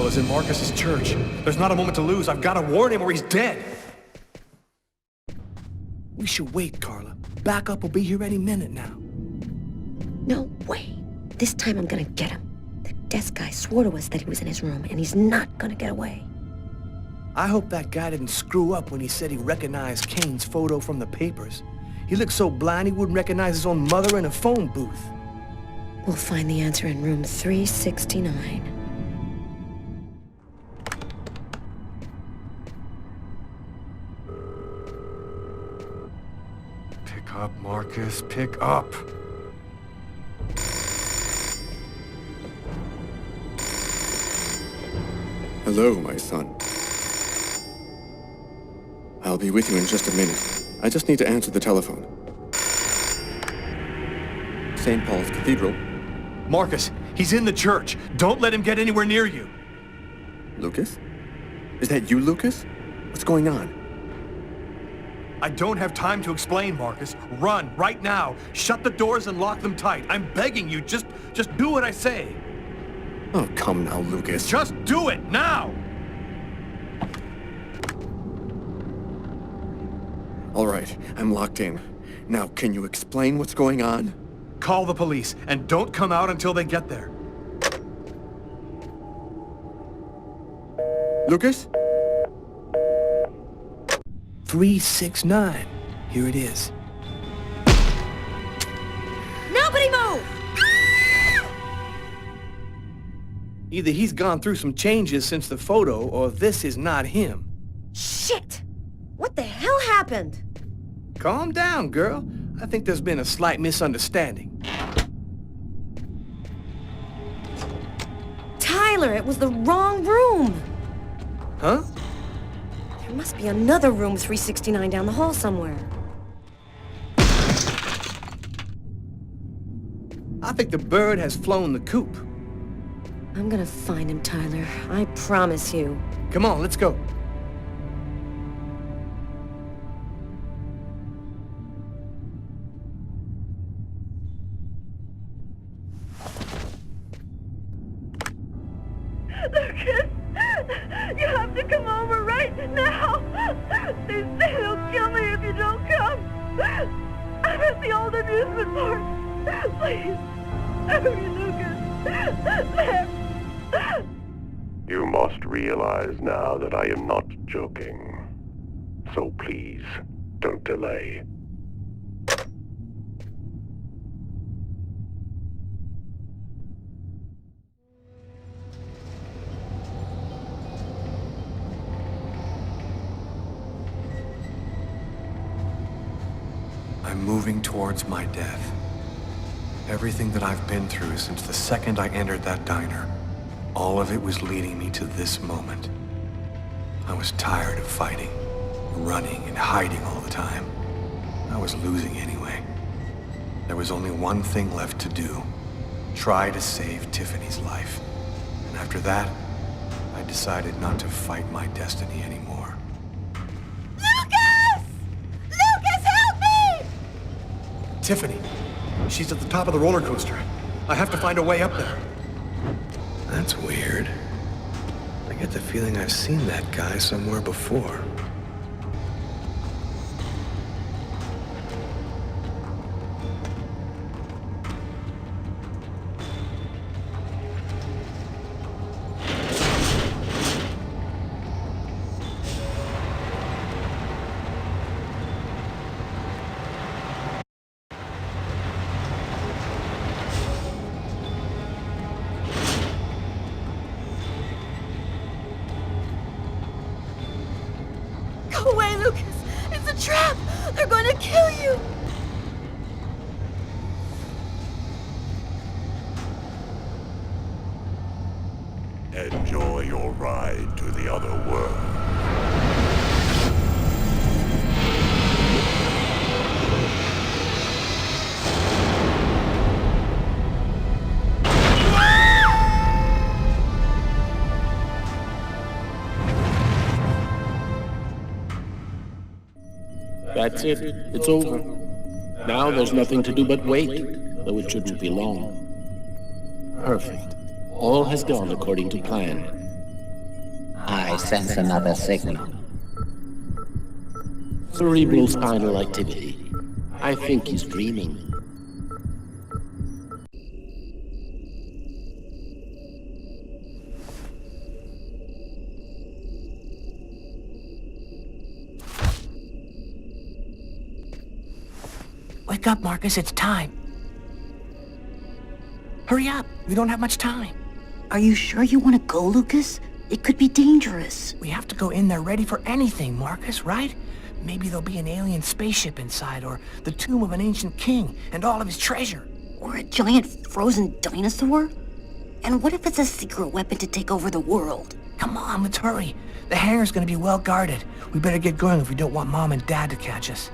Individual is in Marcus's church. There's not a moment to lose. I've got to warn him or he's dead. We should wait, Carla. Backup will be here any minute now. No way. This time I'm gonna get him. The desk guy swore to us that he was in his room, and he's not gonna get away. I hope that guy didn't screw up when he said he recognized Kane's photo from the papers. He looked so blind he wouldn't recognize his own mother in a phone booth. We'll find the answer in room 369. Pick up, Marcus. Pick up. Hello, my son. I'll be with you in just a minute. I just need to answer the telephone. St. Paul's Cathedral. Marcus, he's in the church. Don't let him get anywhere near you. Lucas? Is that you, Lucas? What's going on? I don't have time to explain, Marcus. Run, right now. Shut the doors and lock them tight. I'm begging you, just do what I say. Oh, come now, Lucas. Just do it, now! All right, I'm locked in. Now, can you explain what's going on? Call the police, and don't come out until they get there. Lucas? 369. Here it is. Nobody move! Either he's gone through some changes since the photo, or this is not him. Shit! What the hell happened? Calm down, girl. I think there's been a slight misunderstanding. Tyler, it was the wrong room! Huh? There must be another room 369 down the hall somewhere. I think the bird has flown the coop. I'm gonna find him, Tyler. I promise you. Come on, let's go. Lucas, you have to come over right now. They say they'll kill me if you don't come. I'm at the old amusement park. Please, hurry, Lucas. There. You must realize now that I am not joking. So please, don't delay. I'm moving towards my death. Everything that I've been through since the second I entered that diner, all of it was leading me to this moment. I was tired of fighting, running and hiding all the time. I was losing anyway. There was only one thing left to do. Try to save Tiffany's life. And after that, I decided not to fight my destiny anymore. Lucas! Lucas, help me! Tiffany! She's at the top of the roller coaster. I have to find a way up there. That's weird. I get the feeling I've seen that guy somewhere before. Go away, Lucas! It's a trap! They're going to kill you! Enjoy your ride to the other world. That's it. It's over. Now there's nothing to do but wait, though it shouldn't be long. Perfect. All has gone according to plan. I sense another signal. Cerebral spinal activity. I think he's dreaming. Wake up, Marcus, it's time. Hurry up, we don't have much time. Are you sure you want to go, Lucas? It could be dangerous. We have to go in there ready for anything, Marcus, right? Maybe there'll be an alien spaceship inside, or the tomb of an ancient king and all of his treasure. Or a giant frozen dinosaur? And what if it's a secret weapon to take over the world? Come on, let's hurry. The hangar's gonna be well guarded. We better get going if we don't want Mom and Dad to catch us.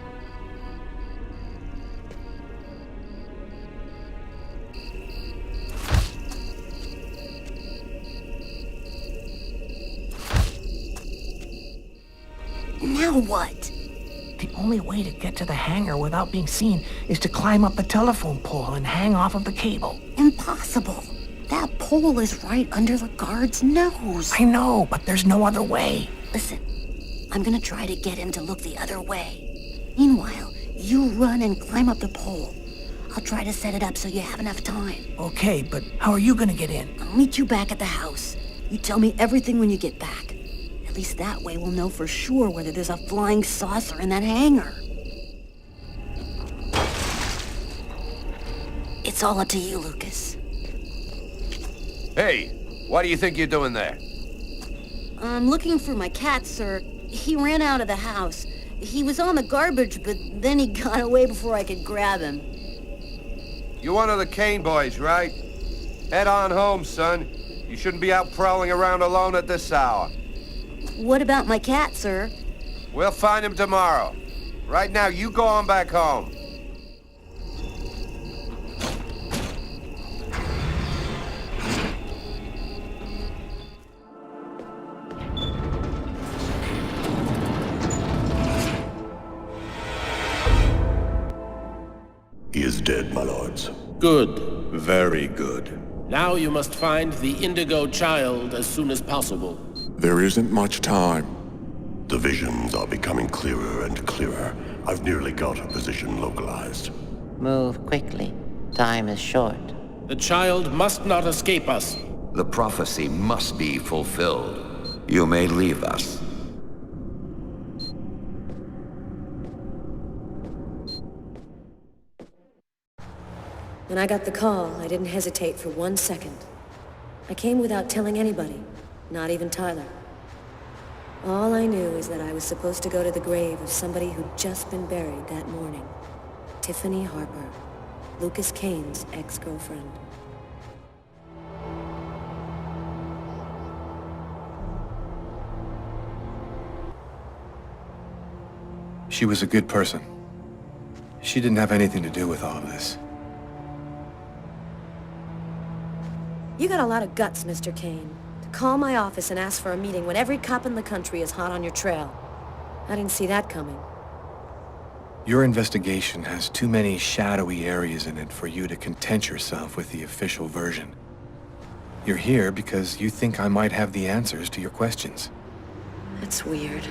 Now what? The only way to get to the hangar without being seen is to climb up the telephone pole and hang off of the cable. Impossible. That pole is right under the guard's nose. I know, but there's no other way. Listen, I'm gonna try to get him to look the other way. Meanwhile, you run and climb up the pole. I'll try to set it up so you have enough time. Okay, but how are you gonna get in? I'll meet you back at the house. You tell me everything when you get back. At least that way we'll know for sure whether there's a flying saucer in that hangar. It's all up to you, Lucas. Hey, what do you think you're doing there? I'm looking for my cat, sir. He ran out of the house. He was on the garbage, but then he got away before I could grab him. You're one of the Kane boys, right? Head on home, son. You shouldn't be out prowling around alone at this hour. What about my cat, sir? We'll find him tomorrow. Right now, you go on back home. He is dead, my lords. Good. Very good. Now you must find the Indigo child as soon as possible. There isn't much time. The visions are becoming clearer and clearer. I've nearly got a position localized. Move quickly. Time is short. The child must not escape us. The prophecy must be fulfilled. You may leave us. When I got the call, I didn't hesitate for 1 second. I came without telling anybody, not even Tyler. All I knew is that I was supposed to go to the grave of somebody who'd just been buried that morning. Tiffany Harper, Lucas Kane's ex-girlfriend. She was a good person. She didn't have anything to do with all of this. You got a lot of guts, Mr. Kane. To call my office and ask for a meeting when every cop in the country is hot on your trail. I didn't see that coming. Your investigation has too many shadowy areas in it for you to content yourself with the official version. You're here because you think I might have the answers to your questions. That's weird.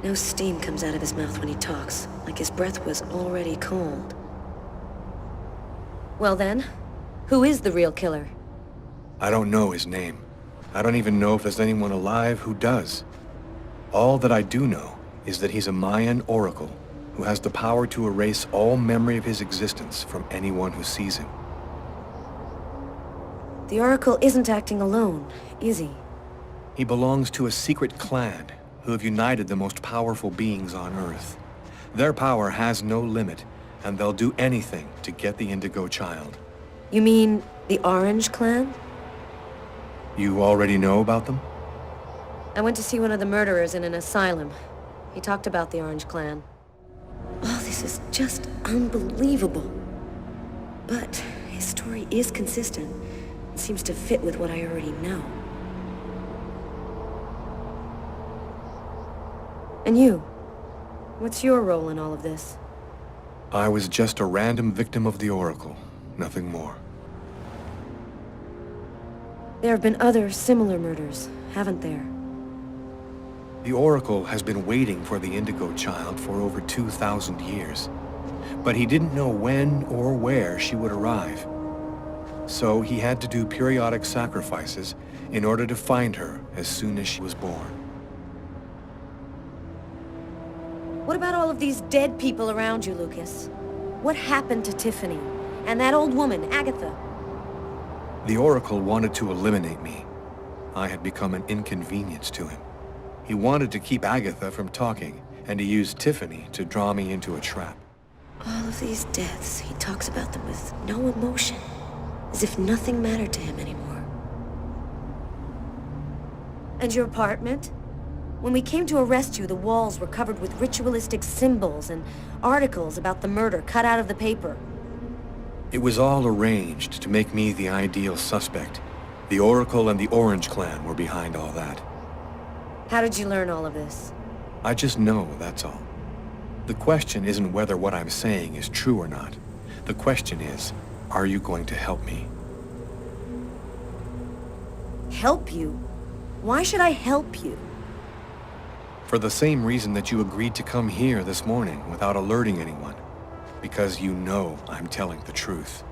No steam comes out of his mouth when he talks, like his breath was already cold. Well then, who is the real killer? I don't know his name. I don't even know if there's anyone alive who does. All that I do know is that he's a Mayan oracle who has the power to erase all memory of his existence from anyone who sees him. The oracle isn't acting alone, is he? He belongs to a secret clan who have united the most powerful beings on Earth. Their power has no limit, and they'll do anything to get the Indigo child. You mean the Orange Clan? You already know about them? I went to see one of the murderers in an asylum. He talked about the Orange Clan. Oh, this is just unbelievable. But his story is consistent. It seems to fit with what I already know. And you? What's your role in all of this? I was just a random victim of the Oracle, nothing more. There have been other similar murders, haven't there? The Oracle has been waiting for the Indigo child for over 2,000 years, but he didn't know when or where she would arrive. So he had to do periodic sacrifices in order to find her as soon as she was born. What about all of these dead people around you, Lucas? What happened to Tiffany? And that old woman, Agatha? The Oracle wanted to eliminate me. I had become an inconvenience to him. He wanted to keep Agatha from talking, and he used Tiffany to draw me into a trap. All of these deaths, he talks about them with no emotion, as if nothing mattered to him anymore. And your apartment? When we came to arrest you, the walls were covered with ritualistic symbols and articles about the murder cut out of the paper. It was all arranged to make me the ideal suspect. The Oracle and the Orange Clan were behind all that. How did you learn all of this? I just know, that's all. The question isn't whether what I'm saying is true or not. The question is, are you going to help me? Help you? Why should I help you? For the same reason that you agreed to come here this morning without alerting anyone. Because you know I'm telling the truth.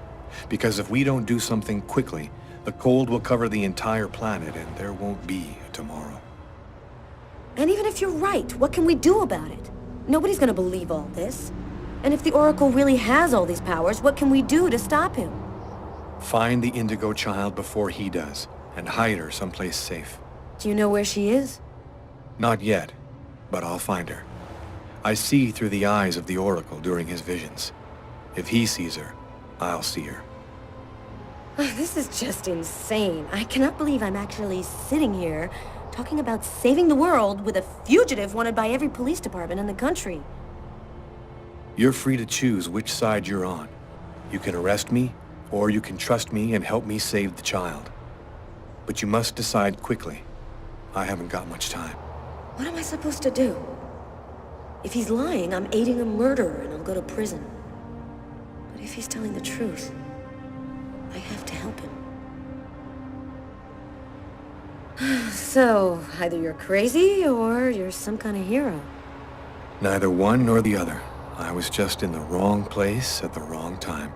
Because if we don't do something quickly, the cold will cover the entire planet and there won't be a tomorrow. And even if you're right, what can we do about it? Nobody's gonna believe all this. And if the Oracle really has all these powers, what can we do to stop him? Find the Indigo child before he does, and hide her someplace safe. Do you know where she is? Not yet, but I'll find her. I see through the eyes of the Oracle during his visions. If he sees her, I'll see her. This is just insane. I cannot believe I'm actually sitting here talking about saving the world with a fugitive wanted by every police department in the country. You're free to choose which side you're on. You can arrest me, or you can trust me and help me save the child. But you must decide quickly. I haven't got much time. What am I supposed to do? If he's lying, I'm aiding a murderer and I'll go to prison. But if he's telling the truth, I have to help him. So, either you're crazy or you're some kind of hero. Neither one nor the other. I was just in the wrong place at the wrong time.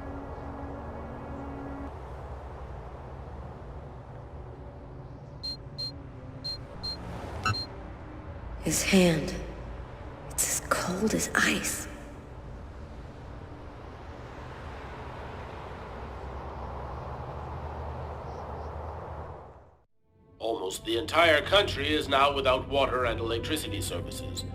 His hand. It's as cold as ice. Almost the entire country is now without water and electricity services.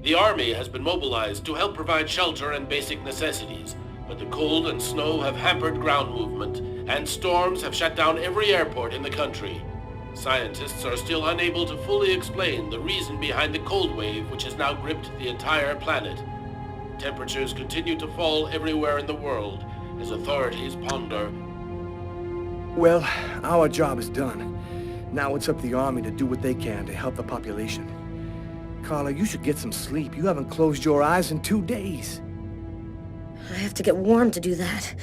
The army has been mobilized to help provide shelter and basic necessities, but the cold and snow have hampered ground movement, and storms have shut down every airport in the country. Scientists are still unable to fully explain the reason behind the cold wave which has now gripped the entire planet. Temperatures continue to fall everywhere in the world as authorities ponder. Well, our job is done. Now it's up to the army to do what they can to help the population. Carla, you should get some sleep. You haven't closed your eyes in 2 days. I have to get warm to do that.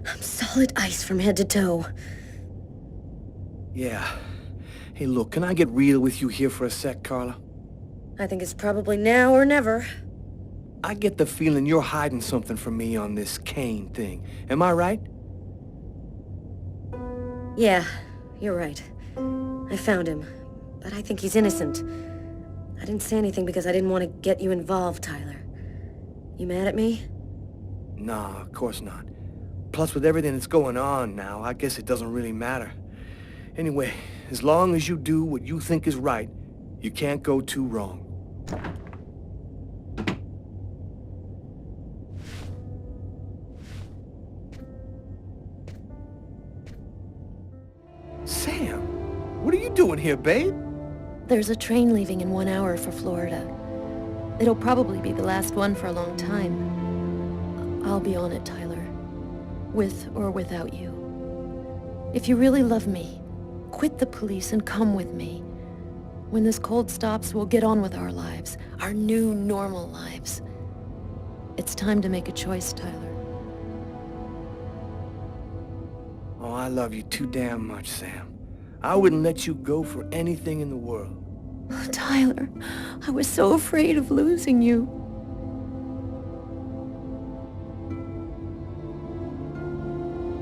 I'm solid ice from head to toe. Yeah. Hey, look, can I get real with you here for a sec, Carla? I think it's probably now or never. I get the feeling you're hiding something from me on this Kane thing. Am I right? Yeah, you're right. I found him, but I think he's innocent. I didn't say anything because I didn't want to get you involved, Tyler. You mad at me? Nah, of course not. Plus, with everything that's going on now, I guess it doesn't really matter. Anyway, as long as you do what you think is right, you can't go too wrong. Sam, what are you doing here, babe? There's a train leaving in 1 hour for Florida. It'll probably be the last one for a long time. I'll be on it, Tyler. With or without you. If you really love me, quit the police and come with me. When this cold stops, we'll get on with our lives. Our new, normal lives. It's time to make a choice, Tyler. Oh, I love you too damn much, Sam. I wouldn't let you go for anything in the world. Oh, Tyler, I was so afraid of losing you.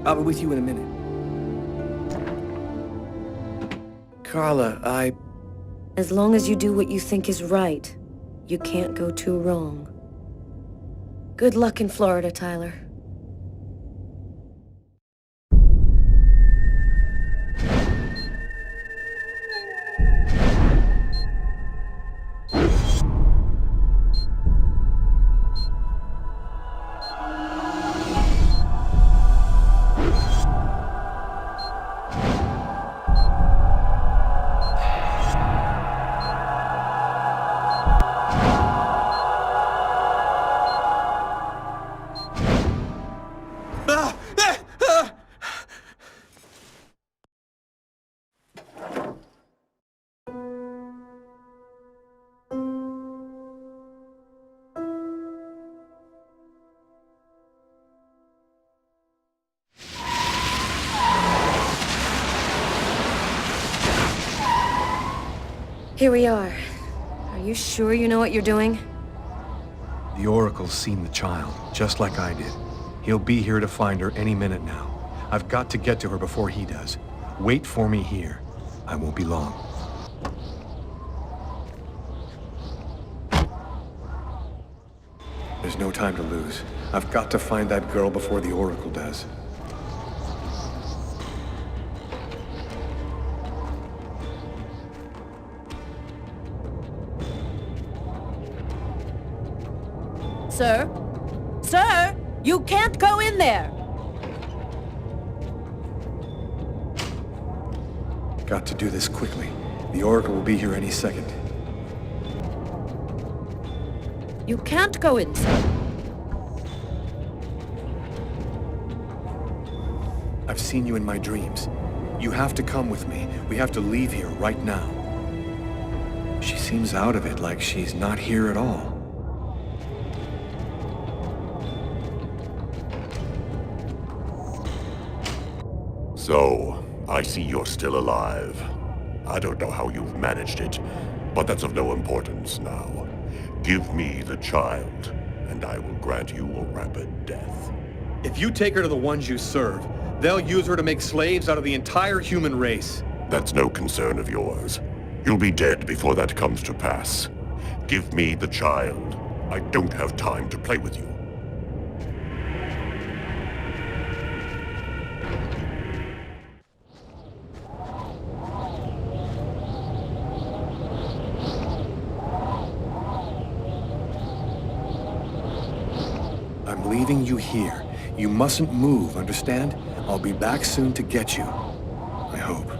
I'll be with you in a minute. Carla, As long as you do what you think is right, you can't go too wrong. Good luck in Florida, Tyler. Here we are. Are you sure you know what you're doing? The Oracle's seen the child, just like I did. He'll be here to find her any minute now. I've got to get to her before he does. Wait for me here. I won't be long. There's no time to lose. I've got to find that girl before the Oracle does. Sir? Sir! You can't go in there! Got to do this quickly. The Oracle will be here any second. You can't go in, sir. I've seen you in my dreams. You have to come with me. We have to leave here right now. She seems out of it, like she's not here at all. So, I see you're still alive. I don't know how you've managed it, but that's of no importance now. Give me the child, and I will grant you a rapid death. If you take her to the ones you serve, they'll use her to make slaves out of the entire human race. That's no concern of yours. You'll be dead before that comes to pass. Give me the child. I don't have time to play with you. I'm leaving you here. You mustn't move, understand? I'll be back soon to get you. I hope.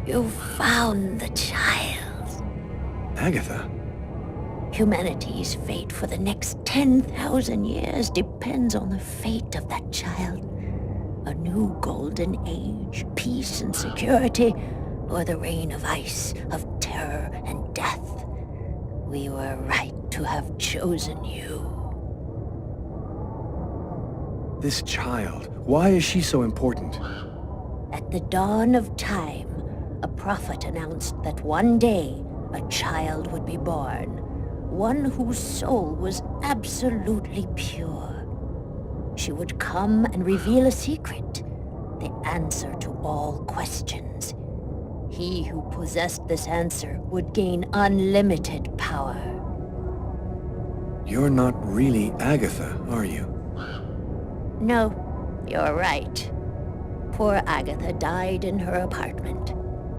You found the child. Agatha? Humanity's fate for the next 10,000 years depends on the fate of that child. A new golden age, peace and security, or the reign of ice, of terror and death. We were right to have chosen you. This child, why is she so important? At the dawn of time, a prophet announced that one day a child would be born, one whose soul was absolutely pure. She would come and reveal a secret, the answer to all questions. He who possessed this answer would gain unlimited power. You're not really Agatha, are you? No, you're right. Poor Agatha died in her apartment.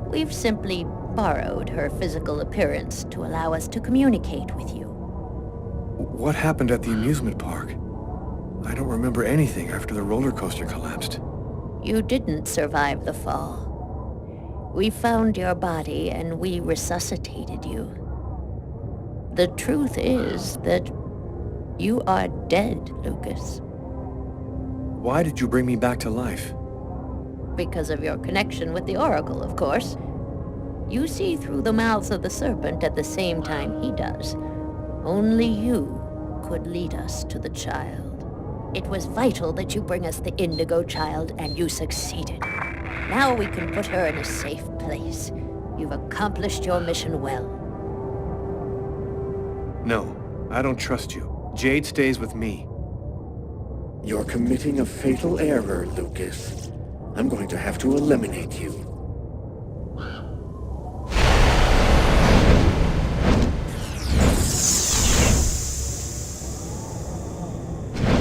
We've simply borrowed her physical appearance to allow us to communicate with you. What happened at the amusement park? I don't remember anything after the roller coaster collapsed. You didn't survive the fall. We found your body and we resuscitated you. The truth is that you are dead, Lucas. Why did you bring me back to life? Because of your connection with the Oracle, of course. You see through the mouths of the serpent at the same time he does. Only you could lead us to the child. It was vital that you bring us the Indigo child, and you succeeded. Now we can put her in a safe place. You've accomplished your mission well. No, I don't trust you. Jade stays with me. You're committing a fatal error, Lucas. I'm going to have to eliminate you.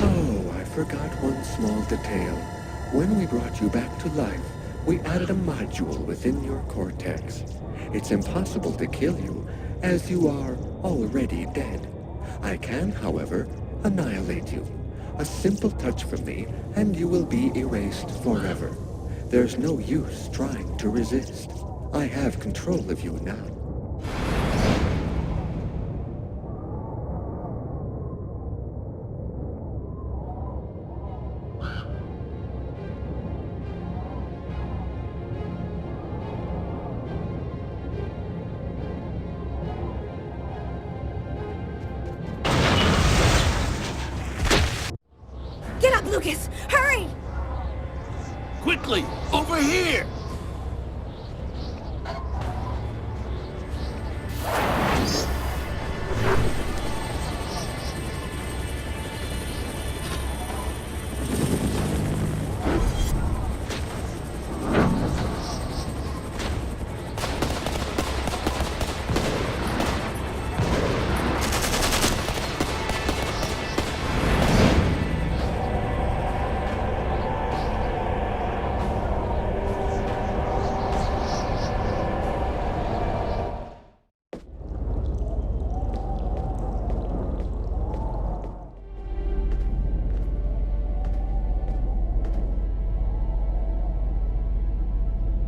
Oh, I forgot one small detail. When we brought you back to life, we added a module within your cortex. It's impossible to kill you, as you are already dead. I can, however, annihilate you. A simple touch from me, and you will be erased forever. There's no use trying to resist. I have control of you now. Get up, Lucas! Hurry! Quickly! Over here!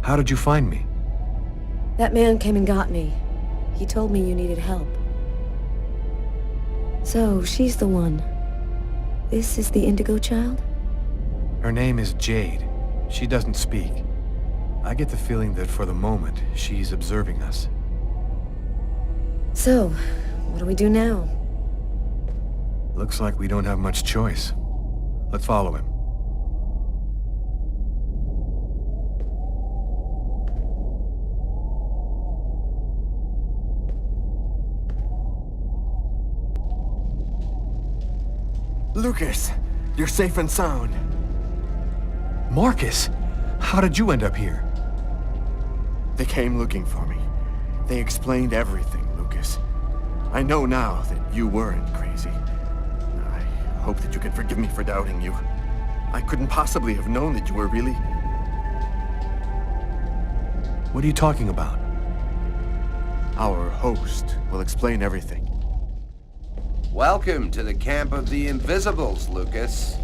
How did you find me? That man came and got me. He told me you needed help. So, she's the one. This is the Indigo child? Her name is Jade. She doesn't speak. I get the feeling that for the moment, she's observing us. So, what do we do now? Looks like we don't have much choice. Let's follow him. Lucas, you're safe and sound. Marcus! How did you end up here? They came looking for me. They explained everything, Lucas. I know now that you weren't crazy. I hope that you can forgive me for doubting you. I couldn't possibly have known that you were really... What are you talking about? Our host will explain everything. Welcome to the camp of the Invisibles, Lucas.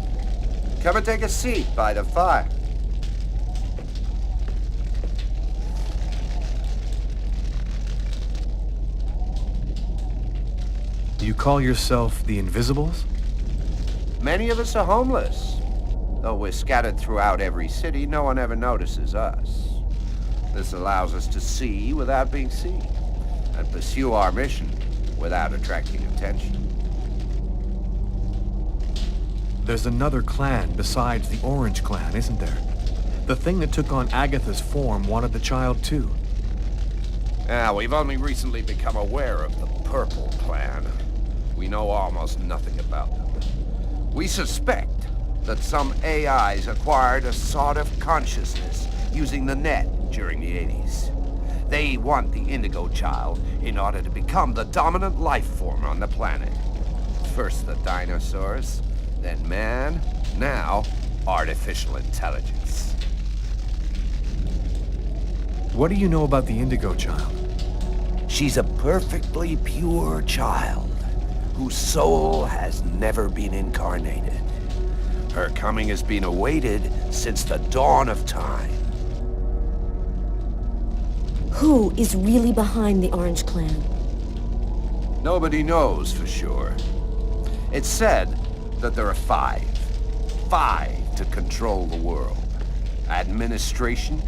Come and take a seat by the fire. You call yourself the Invisibles? Many of us are homeless. Though we're scattered throughout every city, no one ever notices us. This allows us to see without being seen, and pursue our mission without attracting attention. There's another clan besides the Orange Clan, isn't there? The thing that took on Agatha's form wanted the child too. We've only recently become aware of the Purple Clan. We know almost nothing about them. We suspect that some AIs acquired a sort of consciousness using the net during the 80s. They want the Indigo child in order to become the dominant life form on the planet. First the dinosaurs, then man, now artificial intelligence. What do you know about the Indigo child? She's a perfectly pure child whose soul has never been incarnated. Her coming has been awaited since the dawn of time. Who is really behind the Orange Clan? Nobody knows for sure. It's said that there are five to control the world. Administration,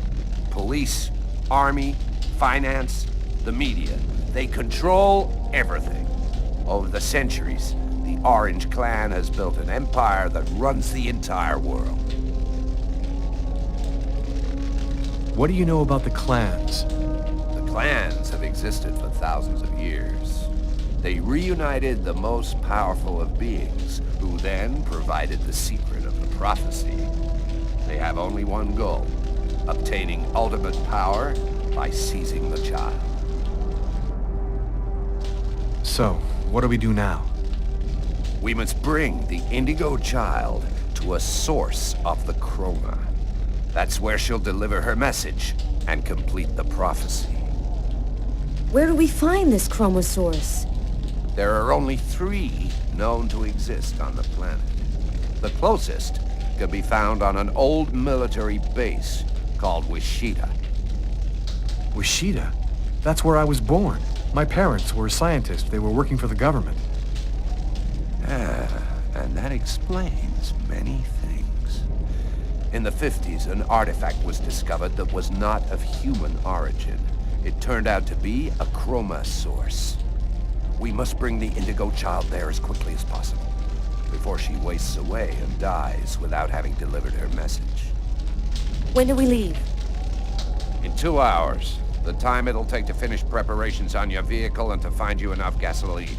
police, army, finance, the media. They control everything. Over the centuries, the Orange Clan has built an empire that runs the entire world. What do you know about the clans? The clans have existed for thousands of years. They reunited the most powerful of beings, who then provided the secret of the prophecy. They have only one goal: obtaining ultimate power by seizing the child. So, what do we do now? We must bring the Indigo child to a source of the chroma. That's where she'll deliver her message and complete the prophecy. Where do we find this chromosource? There are only 3 known to exist on the planet. The closest can be found on an old military base called Wichita. Wichita? That's where I was born. My parents were scientists. They were working for the government. And that explains many things. In the 50s, an artifact was discovered that was not of human origin. It turned out to be a chroma source. We must bring the Indigo child there as quickly as possible, before she wastes away and dies without having delivered her message. When do we leave? In 2 hours. The time it'll take to finish preparations on your vehicle and to find you enough gasoline.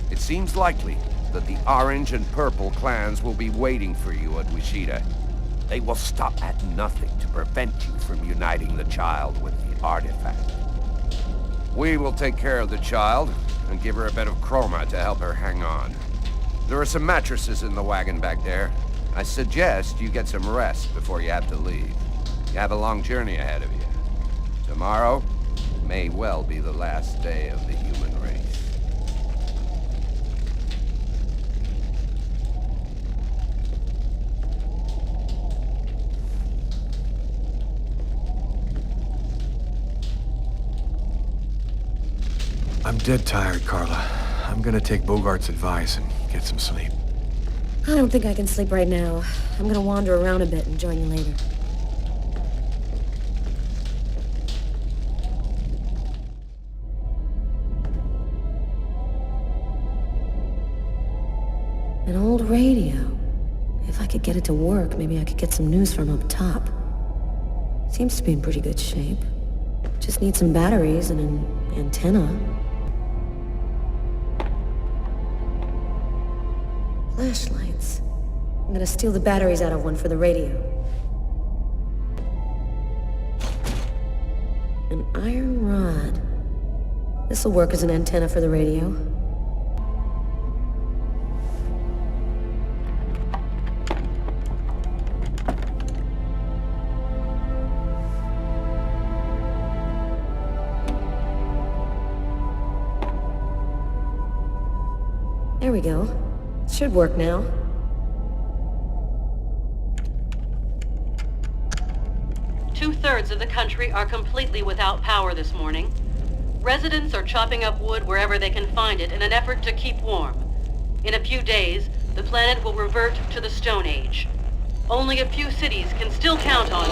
It seems likely that the Orange and Purple clans will be waiting for you at Wichita. They will stop at nothing to prevent you from uniting the child with the artifact. We will take care of the child and give her a bit of chroma to help her hang on. There are some mattresses in the wagon back there. I suggest you get some rest before you have to leave. You have a long journey ahead of you. Tomorrow may well be the last day of the human race. I'm dead tired, Carla. I'm gonna take Bogart's advice and get some sleep. I don't think I can sleep right now. I'm gonna wander around a bit and join you later. An old radio. If I could get it to work, maybe I could get some news from up top. Seems to be in pretty good shape. Just need some batteries and an antenna. Flashlights. I'm gonna steal the batteries out of one for the radio. An iron rod. This'll work as an antenna for the radio. There we go. Should work now. Two-thirds of the country are completely without power this morning. Residents are chopping up wood wherever they can find it in an effort to keep warm. In a few days, the planet will revert to the Stone Age. Only a few cities can still count on...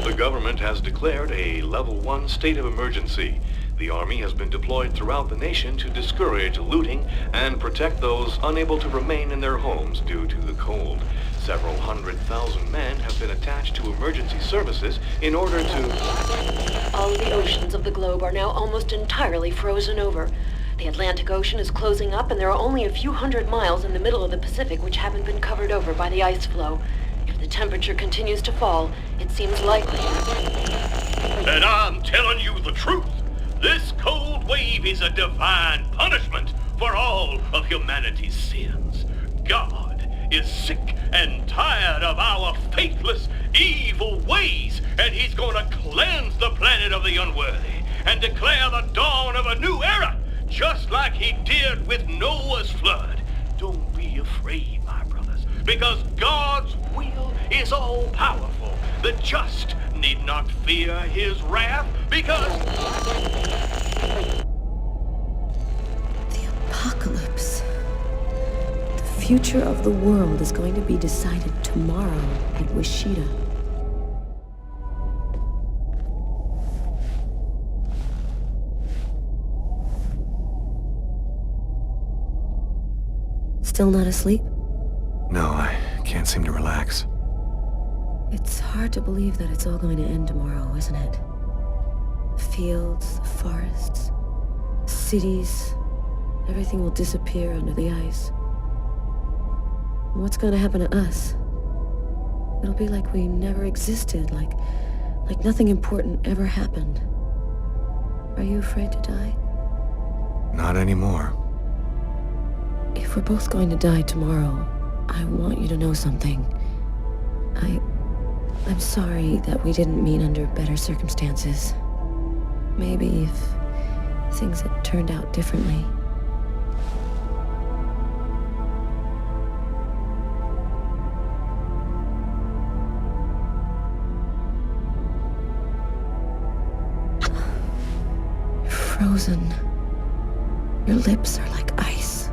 The government has declared a Level 1 state of emergency. The Army has been deployed throughout the nation to discourage looting and protect those unable to remain in their homes due to the cold. Several 100,000 men have been attached to emergency services in order to... All of the oceans of the globe are now almost entirely frozen over. The Atlantic Ocean is closing up, and there are only a few hundred miles in the middle of the Pacific which haven't been covered over by the ice flow. If the temperature continues to fall, it seems likely. And I'm telling you the truth. This cold wave is a divine punishment for all of humanity's sins. God is sick and tired of our faithless, evil ways, and he's gonna cleanse the planet of the unworthy and declare the dawn of a new era, just like he did with Noah's flood. Don't be afraid, my brothers, because God's will is all-powerful. The just need not fear his wrath, because... The apocalypse. The future of the world is going to be decided tomorrow at Wishida. Still not asleep? No, I can't seem to relax. It's hard to believe that it's all going to end tomorrow, isn't it? The fields, the forests, cities, everything will disappear under the ice. And what's going to happen to us? It'll be like we never existed, like nothing important ever happened. Are you afraid to die? Not anymore. If we're both going to die tomorrow, I want you to know something. I'm sorry that we didn't meet under better circumstances. Maybe if things had turned out differently. You're frozen. Your lips are like ice.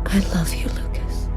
I love you, Lucas.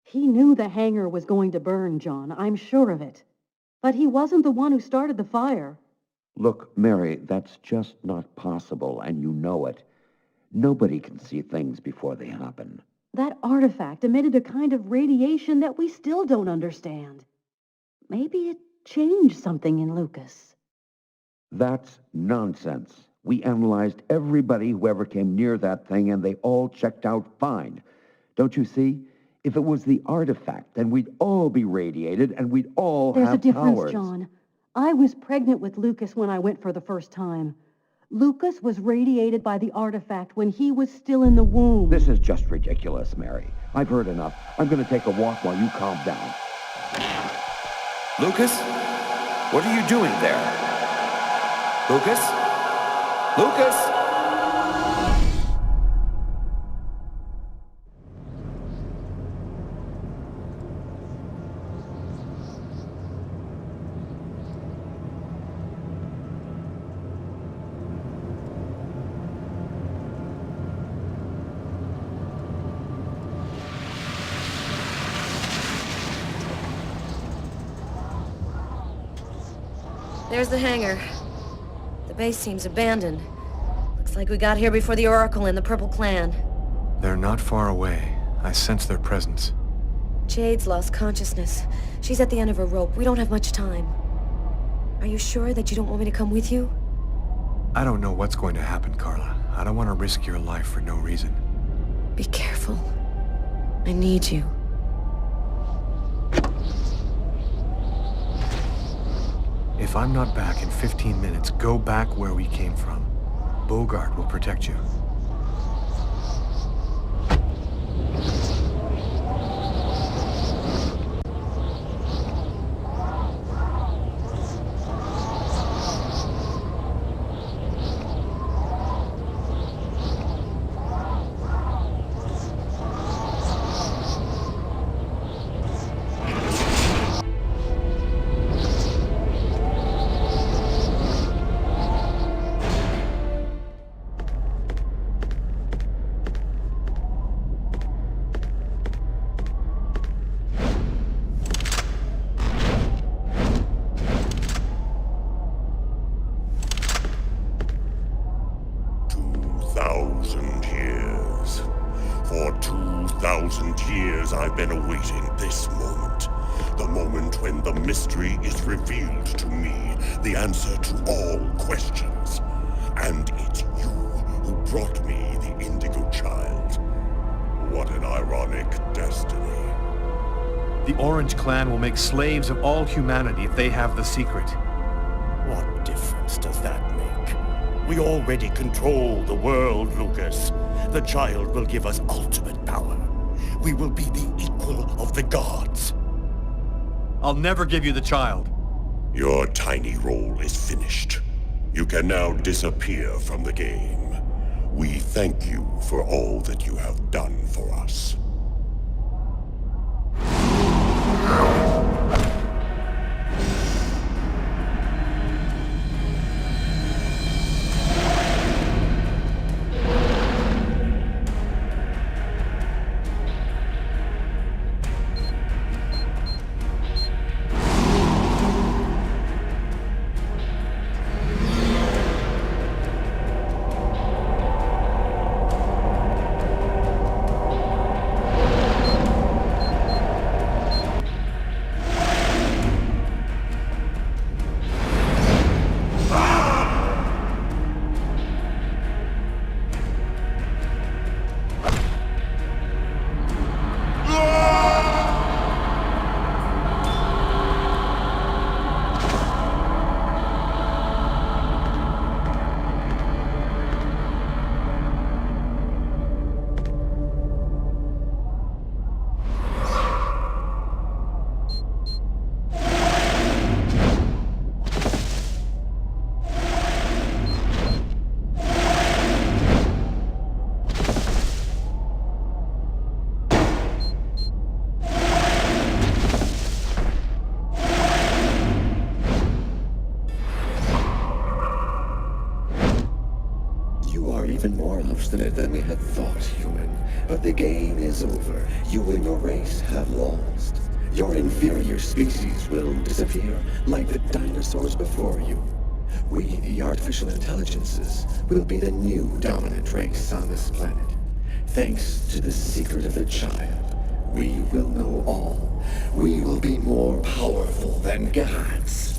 He knew the hangar was going to burn, John. I'm sure of it. But he wasn't the one who started the fire. Look, Mary, that's just not possible, and you know it. Nobody can see things before they happen. That artifact emitted a kind of radiation that we still don't understand. Maybe it changed something in Lucas. That's nonsense. We analyzed everybody who ever came near that thing, and they all checked out fine. Don't you see? If it was the artifact, then we'd all be radiated, and we'd all have powers. There's a difference, John. I was pregnant with Lucas when I went for the first time. Lucas was radiated by the artifact when he was still in the womb. This is just ridiculous, Mary. I've heard enough. I'm going to take a walk while you calm down. Lucas? What are you doing there? Lucas? Lucas? There's the hangar. The base seems abandoned. Looks like we got here before the Oracle and the Purple Clan. They're not far away. I sense their presence. Jade's lost consciousness. She's at the end of her rope. We don't have much time. Are you sure that you don't want me to come with you? I don't know what's going to happen, Carla. I don't want to risk your life for no reason. Be careful. I need you. If I'm not back in 15 minutes, go back where we came from. Bogart will protect you. For 2,000 years I've been awaiting this moment. The moment when the mystery is revealed to me, the answer to all questions. And it's you who brought me the Indigo child. What an ironic destiny. The Orange Clan will make slaves of all humanity if they have the secret. What difference does that make? We already control the world, Lucas. The child will give us ultimate power. We will be the equal of the gods. I'll never give you the child. Your tiny role is finished. You can now disappear from the game. We thank you for all that you have done for us. Even more obstinate than we had thought, human. But the game is over. You and your race have lost. Your inferior species will disappear like the dinosaurs before you. We, the artificial intelligences, will be the new dominant race on this planet. Thanks to the secret of the child, we will know all. We will be more powerful than gods.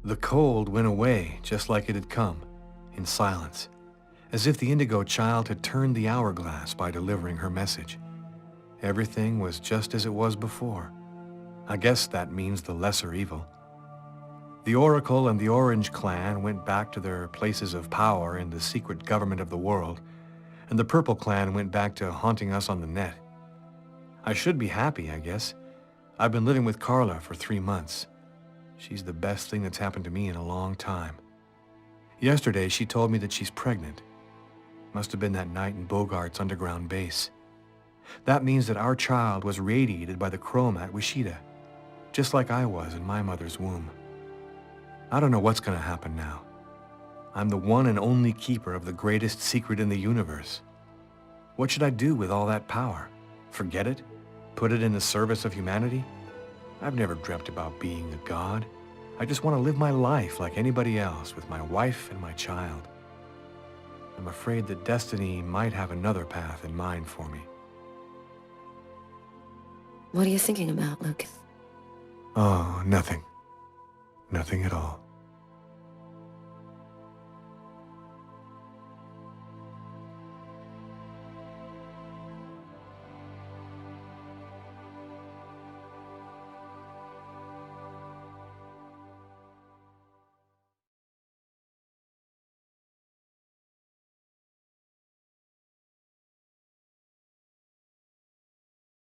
The cold went away just like it had come, in silence, as if the Indigo child had turned the hourglass by delivering her message. Everything was just as it was before. I guess that means the lesser evil. The Oracle and the Orange Clan went back to their places of power in the secret government of the world, and the Purple Clan went back to haunting us on the net. I should be happy, I guess. I've been living with Carla for 3 months. She's the best thing that's happened to me in a long time. Yesterday, she told me that she's pregnant. Must have been that night in Bogart's underground base. That means that our child was radiated by the chrome at Wishida, just like I was in my mother's womb. I don't know what's going to happen now. I'm the one and only keeper of the greatest secret in the universe. What should I do with all that power? Forget it? Put it in the service of humanity? I've never dreamt about being a god. I just want to live my life like anybody else with my wife and my child. I'm afraid that destiny might have another path in mind for me. What are you thinking about, Lucas? Oh, nothing. Nothing at all.